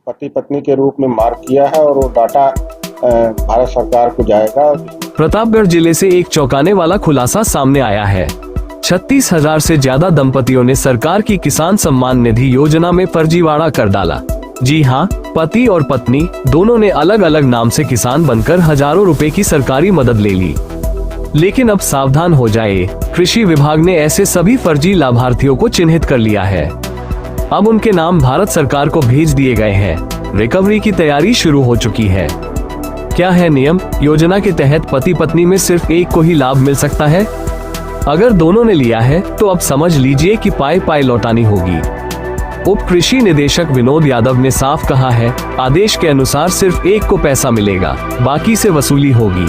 पति पत्नी के रूप में मार्क किया है और वो डाटा भारत सरकार को जाएगा। प्रतापगढ़ जिले से एक चौंकाने वाला खुलासा सामने आया है। 36,000 से ज्यादा दंपतियों ने सरकार की किसान सम्मान निधि योजना में फर्जीवाड़ा कर डाला। जी हां, पति और पत्नी दोनों ने अलग अलग नाम से किसान बनकर हजारों रुपए की सरकारी मदद ले ली। लेकिन अब सावधान हो जाए, कृषि विभाग ने ऐसे सभी फर्जी लाभार्थियों को चिन्हित कर लिया है। अब उनके नाम भारत सरकार को भेज दिए गए हैं। रिकवरी की तैयारी शुरू हो चुकी है। क्या है नियम? योजना के तहत पति पत्नी में सिर्फ एक को ही लाभ मिल सकता है। अगर दोनों ने लिया है तो अब समझ लीजिए कि पाई पाई लौटानी होगी। उप कृषि निदेशक विनोद यादव ने साफ कहा है, आदेश के अनुसार सिर्फ एक को पैसा मिलेगा, बाकी से वसूली होगी।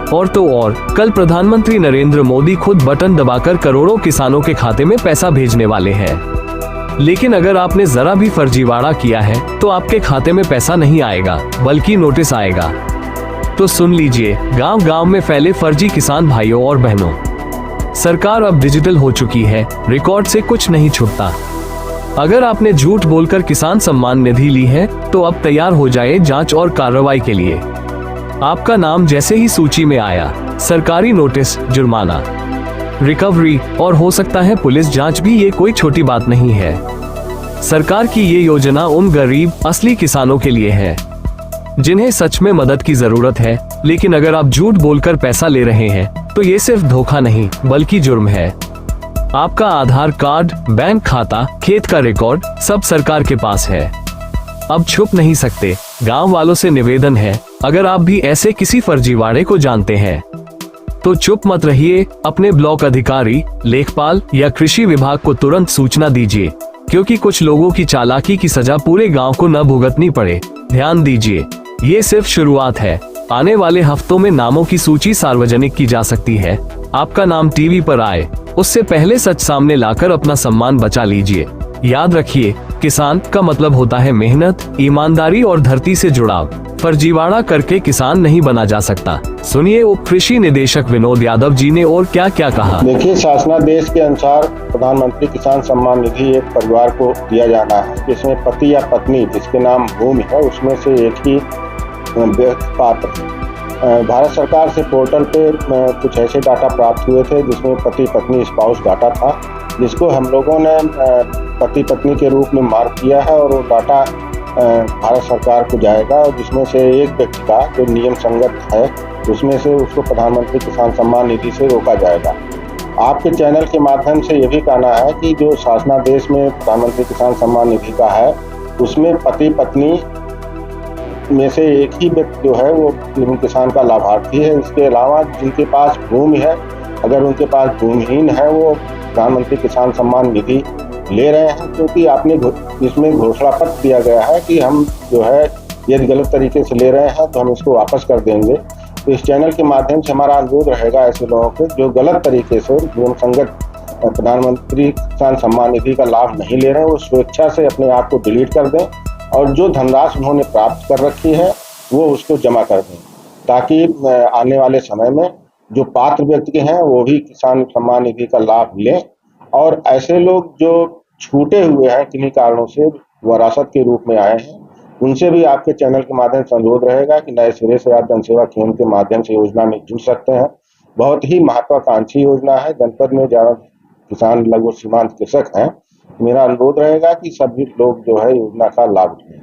और तो और, कल प्रधानमंत्री नरेंद्र मोदी खुद बटन दबाकर करोड़ों किसानों के खाते में पैसा भेजने वाले हैं। लेकिन अगर आपने जरा भी फर्जीवाड़ा किया है तो आपके खाते में पैसा नहीं आएगा, बल्कि नोटिस आएगा। तो सुन लीजिए, गांव गांव में फैले फर्जी किसान भाइयों और बहनों, सरकार अब डिजिटल हो चुकी है, रिकॉर्ड से कुछ नहीं छुपता। अगर आपने झूठ बोलकर किसान सम्मान निधि ली है तो अब तैयार हो जाए जांच और कार्रवाई के लिए। आपका नाम जैसे ही सूची में आया, सरकारी नोटिस, जुर्माना, रिकवरी और हो सकता है पुलिस जांच भी। ये कोई छोटी बात नहीं है। सरकार की ये योजना उन गरीब असली किसानों के लिए है जिन्हें सच में मदद की जरूरत है। लेकिन अगर आप झूठ बोलकर पैसा ले रहे हैं तो ये सिर्फ धोखा नहीं बल्कि जुर्म है। आपका आधार कार्ड, बैंक खाता, खेत का रिकॉर्ड सब सरकार के पास है। अब छुप नहीं सकते। गांव वालों से निवेदन है, अगर आप भी ऐसे किसी फर्जीवाड़े को जानते हैं तो चुप मत रहिए। अपने ब्लॉक अधिकारी, लेखपाल या कृषि विभाग को तुरंत सूचना दीजिए, क्योंकि कुछ लोगों की चालाकी की सजा पूरे गांव को न भुगतनी पड़े। ध्यान दीजिए, ये सिर्फ शुरुआत है। आने वाले हफ्तों में नामों की सूची सार्वजनिक की जा सकती है। आपका नाम टीवी पर आए उससे पहले सच सामने लाकर अपना सम्मान बचा लीजिए। याद रखिए, किसान का मतलब होता है मेहनत, ईमानदारी और धरती से जुड़ाव। फर्जीवाड़ा करके किसान नहीं बना जा सकता। सुनिए उप कृषि निदेशक विनोद यादव जी ने और क्या क्या कहा। देखिए, शासनादेश के अनुसार प्रधानमंत्री किसान सम्मान निधि एक परिवार को दिया जाना है, जिसमें पति या पत्नी जिसके नाम भूमि है उसमें से एक ही पात्र। भारत सरकार से पोर्टल पे कुछ ऐसे डाटा प्राप्त हुए थे जिसमें पति पत्नी स्पाउस डाटा था, जिसको हम लोगों ने पति पत्नी के रूप में मार्क किया है और वो डाटा भारत सरकार को जाएगा। और जिसमें से एक व्यक्ति का जो नियम संगत है उसमें से उसको प्रधानमंत्री किसान सम्मान निधि से रोका जाएगा। आपके चैनल के माध्यम से ये भी कहना है कि जो शासनादेश में प्रधानमंत्री किसान सम्मान निधि का है उसमें पति पत्नी में से एक ही व्यक्ति जो है वो किसान का लाभार्थी है। इसके अलावा जिनके पास भूमि है, अगर उनके पास भूमिहीन है, वो प्रधानमंत्री किसान सम्मान निधि ले रहे हैं, क्योंकि आपने इसमें घोषणा पत्र दिया गया है कि हम जो है यदि गलत तरीके से ले रहे हैं तो हम इसको वापस कर देंगे। तो इस चैनल के माध्यम से हमारा अनुरोध रहेगा ऐसे लोगों को जो गलत तरीके से नियम संगत प्रधानमंत्री किसान सम्मान निधि का लाभ नहीं ले रहे हैं, वो स्वेच्छा से अपने आप को डिलीट कर दें और जो धनराशि उन्होंने प्राप्त कर रखी है वो उसको जमा कर दें, ताकि आने वाले समय में जो पात्र व्यक्ति हैं वो भी किसान सम्मान निधि का लाभ लें। और ऐसे लोग जो छूटे हुए हैं, किन्हीं कारणों से विरासत के रूप में आए हैं, उनसे भी आपके चैनल के माध्यम से अनुरोध रहेगा कि नए सिरे से आप जनसेवा केंद्र के माध्यम से योजना में जुड़ सकते हैं। बहुत ही महत्वाकांक्षी योजना है। जनपद में ज्यादा किसान लघु सीमांत कृषक हैं। मेरा अनुरोध रहेगा कि सभी लोग जो है योजना का लाभ उठाएं।